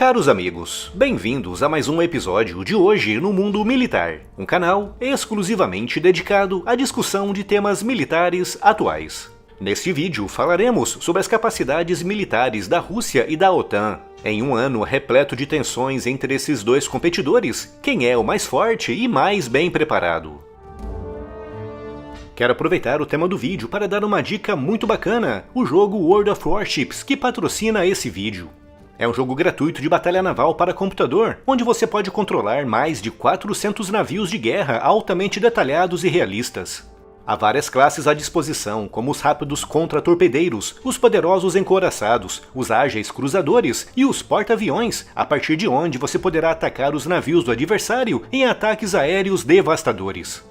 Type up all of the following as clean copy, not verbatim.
Caros amigos, bem-vindos a mais um episódio de Hoje no Mundo Militar, um canal exclusivamente dedicado à discussão de temas militares atuais. Neste vídeo falaremos sobre as capacidades militares da Rússia e da OTAN. Em um ano repleto de tensões entre esses dois competidores, quem é o mais forte e mais bem preparado? Quero aproveitar o tema do vídeo para dar uma dica muito bacana, o jogo World of Warships, que patrocina esse vídeo. É um jogo gratuito de batalha naval para computador, onde você pode controlar mais de 400 navios de guerra altamente detalhados e realistas. Há várias classes à disposição, como os rápidos contra-torpedeiros, os poderosos encouraçados, os ágeis cruzadores e os porta-aviões, a partir de onde você poderá atacar os navios do adversário em ataques aéreos devastadores.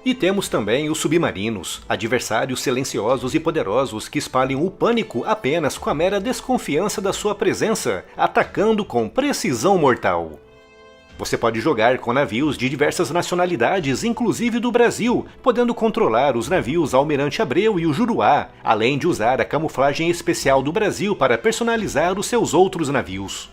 E temos também os submarinos, adversários silenciosos e poderosos que espalham o pânico apenas com a mera desconfiança da sua presença, atacando com precisão mortal. Você pode jogar com navios de diversas nacionalidades, inclusive do Brasil, podendo controlar os navios Almirante Abreu e o Juruá, além de usar a camuflagem especial do Brasil para personalizar os seus outros navios.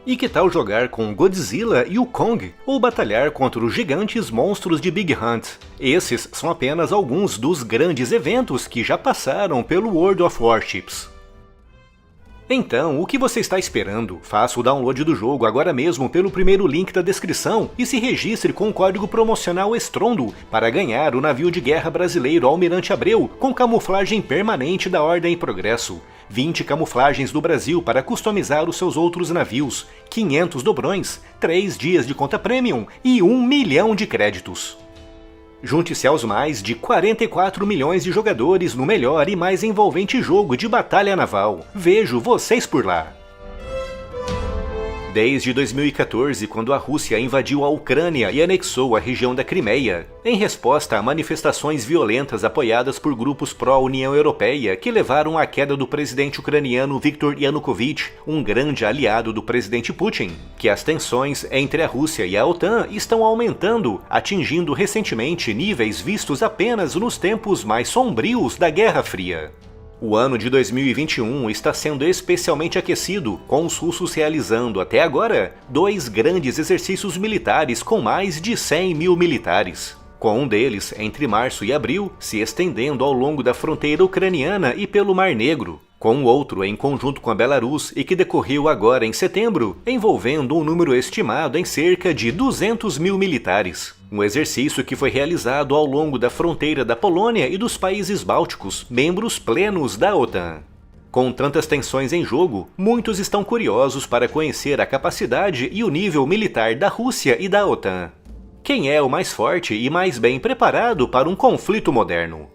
E que tal jogar com Godzilla e o Kong, ou batalhar contra os gigantes monstros de Big Hunt? Esses são apenas alguns dos grandes eventos que já passaram pelo World of Warships. Então, o que você está esperando? Faça o download do jogo agora mesmo pelo primeiro link da descrição e se registre com o código promocional ESTRONDO para ganhar o navio de guerra brasileiro Almirante Abreu com camuflagem permanente da Ordem e Progresso, 20 camuflagens do Brasil para customizar os seus outros navios, 500 dobrões, 3 dias de conta premium e 1 milhão de créditos. Junte-se aos mais de 44 milhões de jogadores no melhor e mais envolvente jogo de batalha naval. Vejo vocês por lá! Desde 2014, quando a Rússia invadiu a Ucrânia e anexou a região da Crimeia, em resposta a manifestações violentas apoiadas por grupos pró-União Europeia que levaram à queda do presidente ucraniano Viktor Yanukovych, um grande aliado do presidente Putin, que as tensões entre a Rússia e a OTAN estão aumentando, atingindo recentemente níveis vistos apenas nos tempos mais sombrios da Guerra Fria. O ano de 2021 está sendo especialmente aquecido, com os russos realizando até agora 2 grandes exercícios militares com mais de 100 mil militares. Com um deles, entre março e abril, se estendendo ao longo da fronteira ucraniana e pelo Mar Negro, com o outro em conjunto com a Belarus e que decorreu agora em setembro, envolvendo um número estimado em cerca de 200 mil militares. Um exercício que foi realizado ao longo da fronteira da Polônia e dos países bálticos, membros plenos da OTAN. Com tantas tensões em jogo, muitos estão curiosos para conhecer a capacidade e o nível militar da Rússia e da OTAN. Quem é o mais forte e mais bem preparado para um conflito moderno?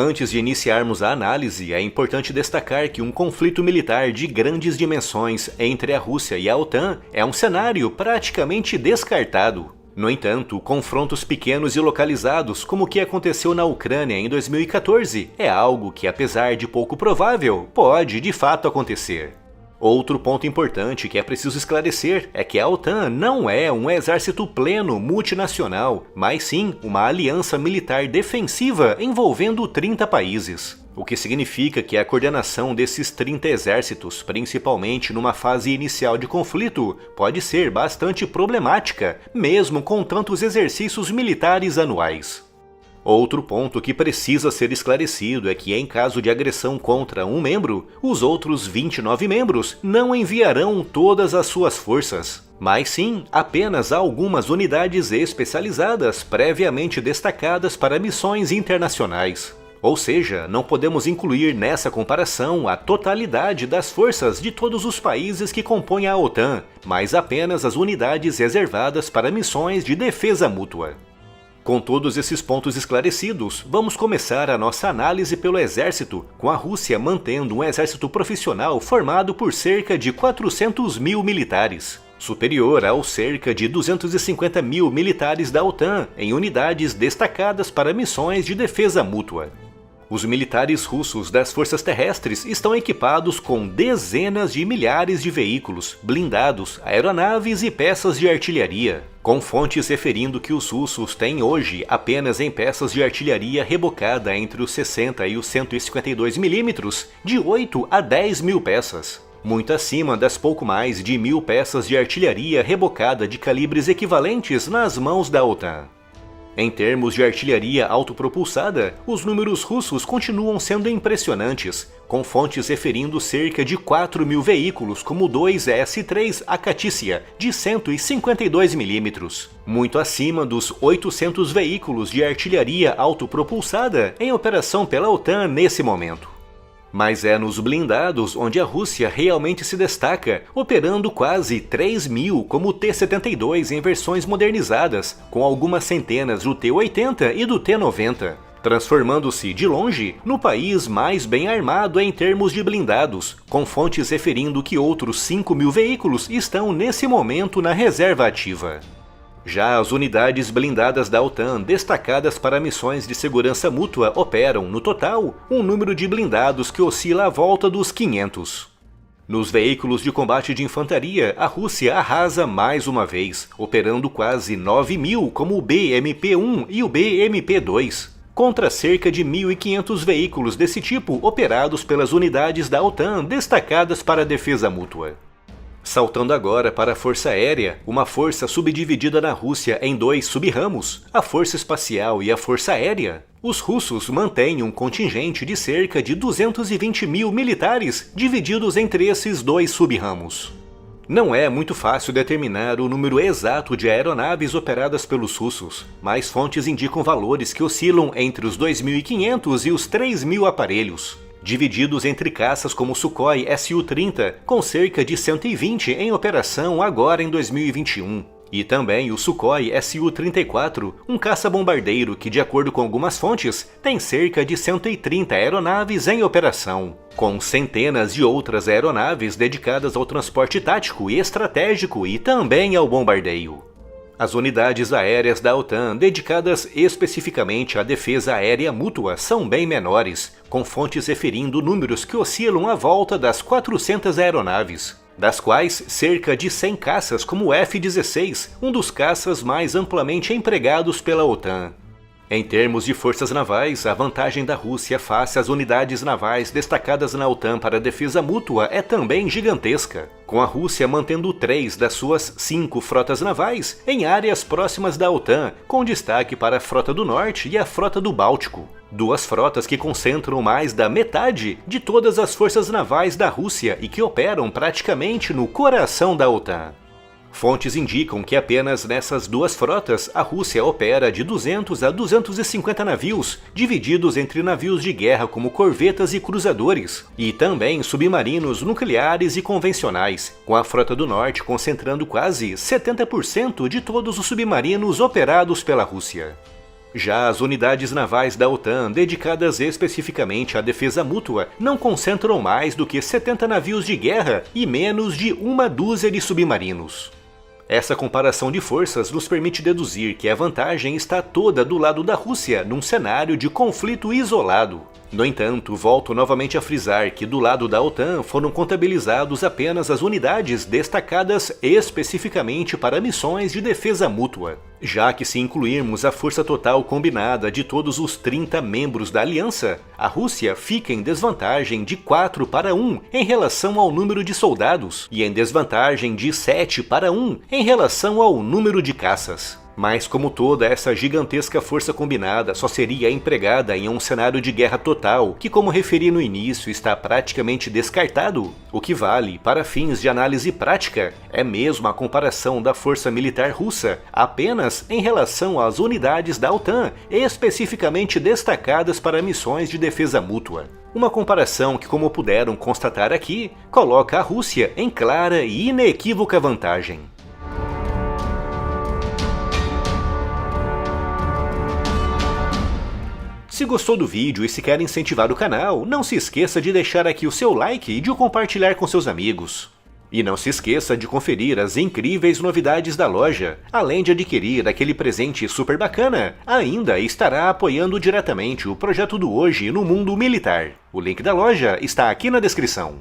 Antes de iniciarmos a análise, é importante destacar que um conflito militar de grandes dimensões entre a Rússia e a OTAN é um cenário praticamente descartado. No entanto, confrontos pequenos e localizados, como o que aconteceu na Ucrânia em 2014, é algo que, apesar de pouco provável, pode de fato acontecer. Outro ponto importante que é preciso esclarecer é que a OTAN não é um exército pleno multinacional, mas sim uma aliança militar defensiva envolvendo 30 países. O que significa que a coordenação desses 30 exércitos, principalmente numa fase inicial de conflito, pode ser bastante problemática, mesmo com tantos exercícios militares anuais. Outro ponto que precisa ser esclarecido é que, em caso de agressão contra um membro, os outros 29 membros não enviarão todas as suas forças, mas sim apenas algumas unidades especializadas previamente destacadas para missões internacionais. Ou seja, não podemos incluir nessa comparação a totalidade das forças de todos os países que compõem a OTAN, mas apenas as unidades reservadas para missões de defesa mútua. Com todos esses pontos esclarecidos, vamos começar a nossa análise pelo exército, com a Rússia mantendo um exército profissional formado por cerca de 400 mil militares, superior aos cerca de 250 mil militares da OTAN em unidades destacadas para missões de defesa mútua. Os militares russos das forças terrestres estão equipados com dezenas de milhares de veículos, blindados, aeronaves e peças de artilharia, com fontes referindo que os russos têm hoje apenas em peças de artilharia rebocada entre os 60 e os 152 mm, de 8 a 10 mil peças. muito acima das pouco mais de 1000 peças de artilharia rebocada de calibres equivalentes nas mãos da OTAN. Em termos de artilharia autopropulsada, os números russos continuam sendo impressionantes, com fontes referindo cerca de 4.000 veículos como o 2S-3 Akatissia, de 152 mm, muito acima dos 800 veículos de artilharia autopropulsada em operação pela OTAN nesse momento. Mas é nos blindados onde a Rússia realmente se destaca, operando quase 3.000 como o T-72 em versões modernizadas, com algumas centenas do T-80 e do T-90, transformando-se, de longe, no país mais bem armado em termos de blindados, com fontes referindo que outros 5.000 veículos estão nesse momento na reserva ativa. Já as unidades blindadas da OTAN destacadas para missões de segurança mútua operam, no total, um número de blindados que oscila à volta dos 500. Nos veículos de combate de infantaria, a Rússia arrasa mais uma vez, operando quase 9.000 como o BMP-1 e o BMP-2, contra cerca de 1.500 veículos desse tipo operados pelas unidades da OTAN destacadas para a defesa mútua. Saltando agora para a Força Aérea, uma força subdividida na Rússia em 2 subramos, a Força Espacial e a Força Aérea, os russos mantêm um contingente de cerca de 220.000 militares divididos entre esses 2 subramos. Não é muito fácil determinar o número exato de aeronaves operadas pelos russos, mas fontes indicam valores que oscilam entre os 2.500 e os 3.000 aparelhos, divididos entre caças como o Sukhoi Su-30, com cerca de 120 em operação agora em 2021, e também o Sukhoi Su-34, um caça-bombardeiro que, de acordo com algumas fontes, tem cerca de 130 aeronaves em operação, com centenas de outras aeronaves dedicadas ao transporte tático e estratégico e também ao bombardeio. As unidades aéreas da OTAN dedicadas especificamente à defesa aérea mútua são bem menores, com fontes referindo números que oscilam à volta das 400 aeronaves, das quais cerca de 100 caças como o F-16, um dos caças mais amplamente empregados pela OTAN. Em termos de forças navais, a vantagem da Rússia face às unidades navais destacadas na OTAN para a defesa mútua é também gigantesca, com a Rússia mantendo 3 das suas 5 frotas navais em áreas próximas da OTAN, com destaque para a Frota do Norte e a Frota do Báltico. 2 frotas que concentram mais da metade de todas as forças navais da Rússia e que operam praticamente no coração da OTAN. Fontes indicam que apenas nessas 2 frotas a Rússia opera de 200 a 250 navios, divididos entre navios de guerra como corvetas e cruzadores, e também submarinos nucleares e convencionais, com a Frota do Norte concentrando quase 70% de todos os submarinos operados pela Rússia. Já as unidades navais da OTAN dedicadas especificamente à defesa mútua não concentram mais do que 70 navios de guerra e menos de 1 dúzia de submarinos. Essa comparação de forças nos permite deduzir que a vantagem está toda do lado da Rússia num cenário de conflito isolado. No entanto, volto novamente a frisar que do lado da OTAN foram contabilizados apenas as unidades destacadas especificamente para missões de defesa mútua, já que se incluirmos a força total combinada de todos os 30 membros da aliança, a Rússia fica em desvantagem de 4-1 em relação ao número de soldados e em desvantagem de 7-1 em relação ao número de caças. Mas como toda essa gigantesca força combinada só seria empregada em um cenário de guerra total, que como referi no início está praticamente descartado, o que vale, para fins de análise prática, é mesmo a comparação da força militar russa apenas em relação às unidades da OTAN, especificamente destacadas para missões de defesa mútua. Uma comparação que, como puderam constatar aqui, coloca a Rússia em clara e inequívoca vantagem. Se gostou do vídeo e se quer incentivar o canal, não se esqueça de deixar aqui o seu like e de o compartilhar com seus amigos. E não se esqueça de conferir as incríveis novidades da loja, além de adquirir aquele presente super bacana, ainda estará apoiando diretamente o projeto do Hoje no Mundo Militar. O link da loja está aqui na descrição.